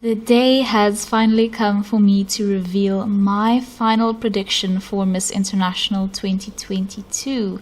The day has finally come for me to reveal my final prediction for Miss International 2022.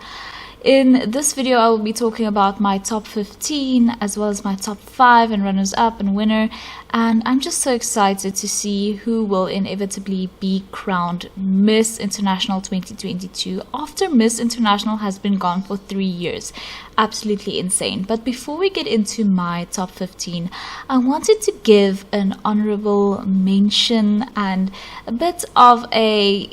In this video, I will be talking about my top 15 as well as my top 5 and runners-up and winner, and I'm just so excited to see who will inevitably be crowned Miss International 2022 after Miss International has been gone for 3 years. Absolutely insane. But before we get into my top 15, I wanted to give an honorable mention and a bit of a,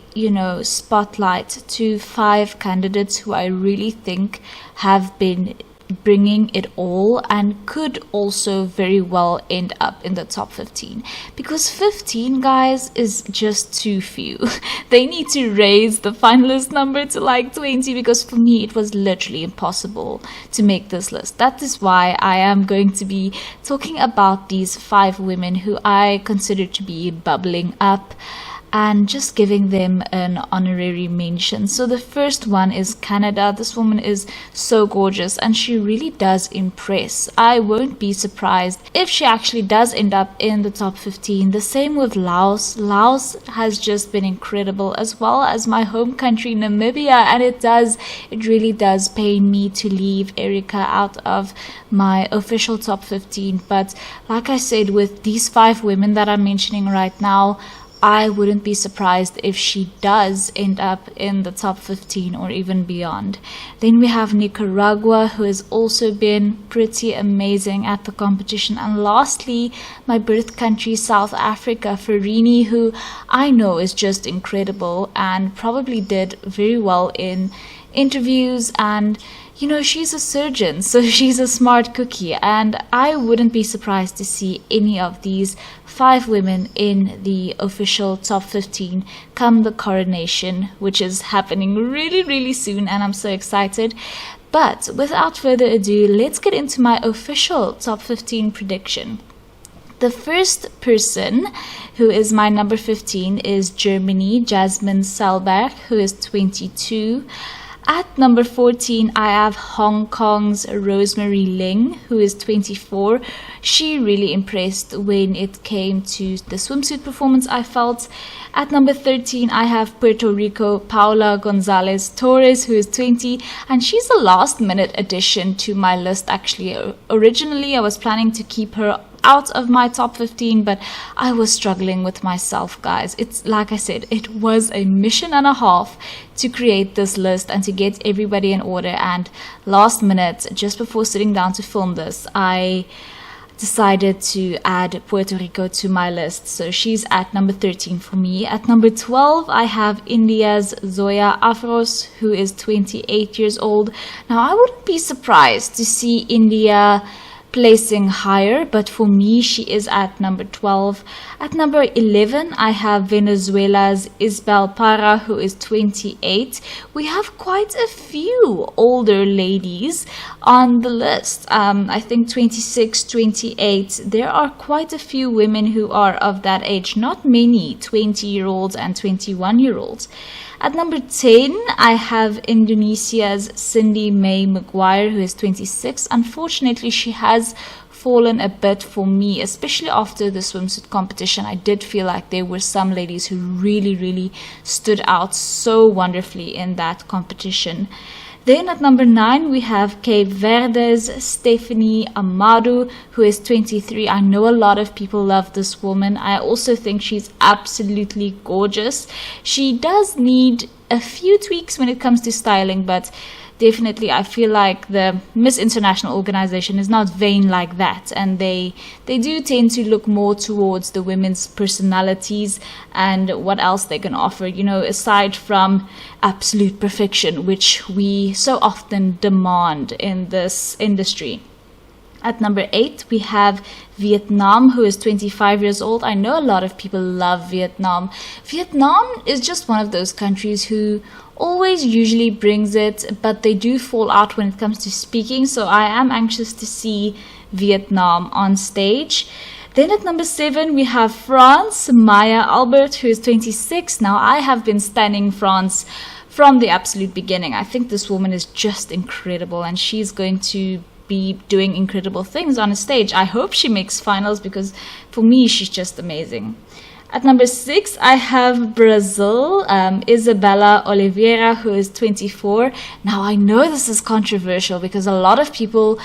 spotlight to 5 candidates who I really think have been bringing it all and could also very well end up in the top 15, because 15 guys is just too few. They need to raise the finalist number to like 20, because for me it was literally impossible to make this list. That is why I am going to be talking about these 5 women who I consider to be bubbling up and just giving them an honorary mention. So the first one is Canada. This woman is so gorgeous and she really does impress. I won't be surprised if she actually does end up in the top 15. The same with Laos. Laos has just been incredible, as well as my home country Namibia, and it really does pain me to leave Erika out of my official top 15. But like I said, with these 5 women that I'm mentioning right now, I wouldn't be surprised if she does end up in the top 15 or even beyond. Then we have Nicaragua, who has also been pretty amazing at the competition. And lastly, my birth country, South Africa, Ferini, who I know is just incredible and probably did very well in interviews, and she's a surgeon, so she's a smart cookie, and I wouldn't be surprised to see any of these 5 women in the official top 15 come the coronation, which is happening really, really soon, and I'm so excited. But without further ado, let's get into my official top 15 prediction. The first person who is my number 15 is Germany, JASMIN SELBERG, who is 22. At number 14, I have Hong Kong's ROSEMARY LING, who is 24. She really impressed when it came to the swimsuit performance, I felt. At number 13, I have Puerto Rico, PAOLA GONZALEZ TORRES, who is 20. And she's a last-minute addition to my list, actually. Originally, I was planning to keep her out of my top 15, but I was struggling with myself, guys. It's like I said, it was a mission and a half to create this list and to get everybody in order, and last minute, just before sitting down to film this, I decided to add Puerto Rico to my list. So she's at number 13 for me. At number 12, I have India's ZOYA AFROZ, who is 28 years old. Now, I wouldn't be surprised to see India placing higher, but for me she is at number 12. At number 11, I have Venezuela's ISBEL PARRA, who is 28. We have quite a few older ladies on the list. I think 26, 28. There are quite a few women who are of that age, not many 20-year-olds and 21-year-olds. At number 10, I have Indonesia's Cindy May Maguire, who is 26. Unfortunately, she has fallen a bit for me, especially after the swimsuit competition. I did feel like there were some ladies who really, really stood out so wonderfully in that competition. Then at number 9, we have Cape Verde's Stephanie Amadu, who is 23. I know a lot of people love this woman. I also think she's absolutely gorgeous. She does need a few tweaks when it comes to styling, but definitely I feel like the Miss International organization is not vain like that, and they do tend to look more towards the women's personalities and what else they can offer, aside from absolute perfection, which we so often demand in this industry. At number 8, we have Vietnam, who is 25 years old. I know a lot of people love Vietnam. Vietnam is just one of those countries who always usually brings it, but they do fall out when it comes to speaking. So I am anxious to see Vietnam on stage. Then at number 7, we have France, Maya Albert, who is 26. Now, I have been stunning France from the absolute beginning. I think this woman is just incredible, and she's going to be doing incredible things on a stage. I hope she makes finals, because for me, she's just amazing. At number 6, I have Brazil, Isabella Oliveira, who is 24. Now, I know this is controversial because a lot of people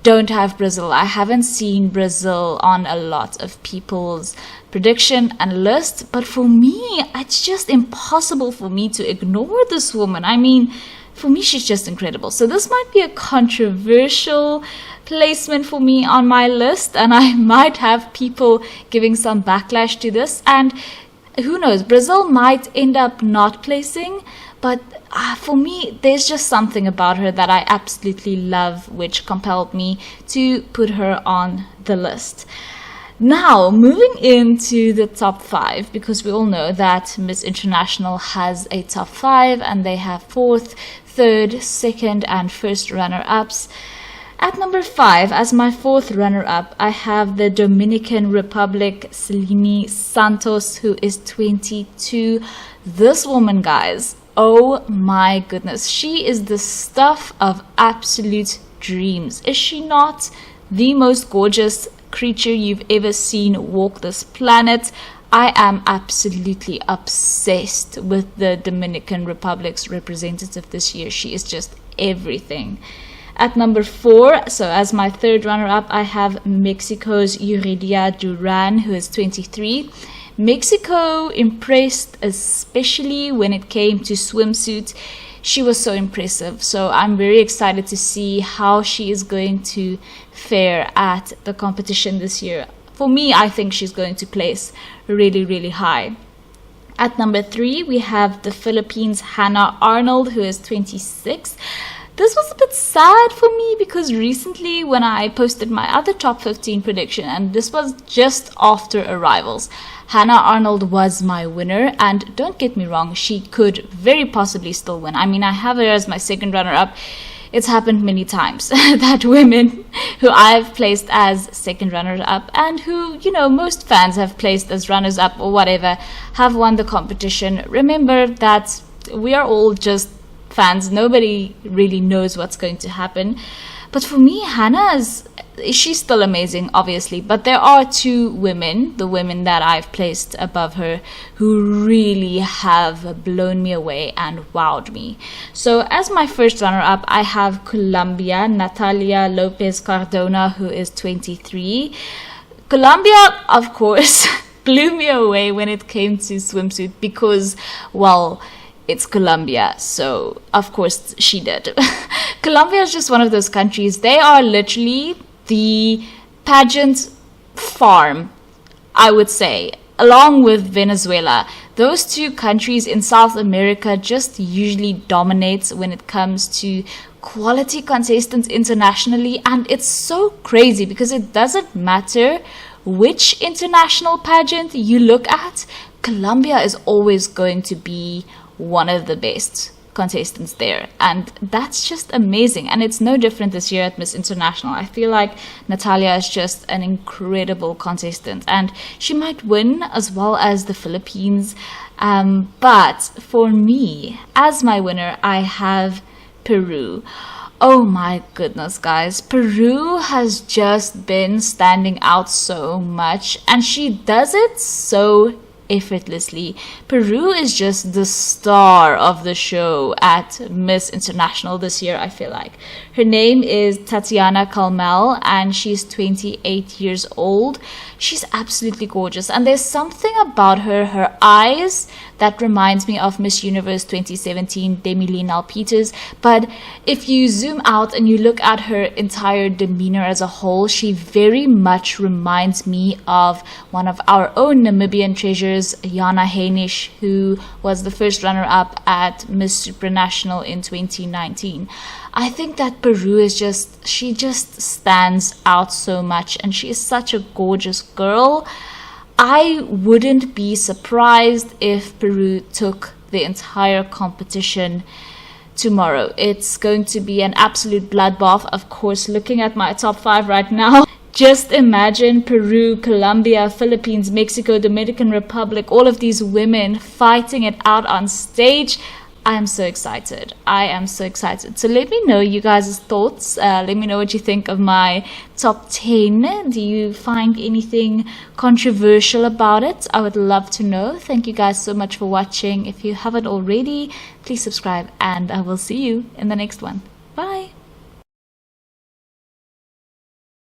don't have Brazil. I haven't seen Brazil on a lot of people's prediction and list, but for me, it's just impossible for me to ignore this woman. I mean, for me, she's just incredible. So this might be a controversial placement for me on my list, and I might have people giving some backlash to this, and who knows, Brazil might end up not placing, but for me, there's just something about her that I absolutely love, which compelled me to put her on the list. Now, moving into the top 5, because we all know that Miss International has a top 5, and they have 4th, 3rd, 2nd, and 1st runner-ups. At number 5, as my 4th runner-up, I have the Dominican Republic, Selene Santos, who is 22. This woman, guys, oh my goodness, she is the stuff of absolute dreams. Is she not the most gorgeous creature you've ever seen walk this planet? I am absolutely obsessed with the Dominican Republic's representative this year. She is just everything. At number 4, so as my 3rd runner-up, I have Mexico's Yuridia Duran, who is 23. Mexico impressed, especially when it came to swimsuit. She was so impressive. So I'm very excited to see how she is going to fare at the competition this year. For me, I think she's going to place really, really high. At number 3, we have the Philippines' Hannah Arnold, who is 26. This was a bit sad for me because recently when I posted my other top 15 prediction, and this was just after arrivals, Hannah Arnold was my winner, and don't get me wrong, she could very possibly still win. I mean, I have her as my 2nd runner-up. It's happened many times that women who I've placed as 2nd runners-up and who, you know, most fans have placed as runners-up or whatever, have won the competition. Remember that we are all just fans. Nobody really knows what's going to happen. But for me, she's still amazing, obviously. But there are 2 women, the women that I've placed above her, who really have blown me away and wowed me. So as my 1st runner-up, I have Colombia, Natalia Lopez Cardona, who is 23. Colombia, of course, blew me away when it came to swimsuit because, well, it's Colombia, so of course she did. Colombia is just one of those countries. They are literally the pageant farm, I would say, along with Venezuela. Those 2 countries in South America just usually dominate when it comes to quality contestants internationally, and it's so crazy because it doesn't matter which international pageant you look at, Colombia is always going to be one of the best contestants there, and that's just amazing. And it's no different this year at Miss International. I feel like Natalia is just an incredible contestant, and she might win as well as the Philippines, but for me, as my winner, I have Peru. Oh my goodness, guys, Peru has just been standing out so much, and she does it so effortlessly. Peru is just the star of the show at Miss International this year, I feel like. Her name is Tatiana Calmel, and she's 28 years old. She's absolutely gorgeous, and there's something about her eyes that reminds me of Miss Universe 2017, Demi-Leigh Nel-Peters. But if you zoom out and you look at her entire demeanor as a whole, she very much reminds me of one of our own Namibian treasures, Jana Heinisch, who was the 1st runner-up at Miss Supranational in 2019. I think that Peru is she just stands out so much, and she is such a gorgeous girl. I wouldn't be surprised if Peru took the entire competition tomorrow. It's going to be an absolute bloodbath. Of course, looking at my top 5 right now, just imagine Peru, Colombia, Philippines, Mexico, Dominican Republic, all of these women fighting it out on stage. I am so excited. I am so excited. So let me know you guys' thoughts. Let me know what you think of my top 10. Do you find anything controversial about it? I would love to know. Thank you guys so much for watching. If you haven't already, please subscribe, and I will see you in the next one. Bye.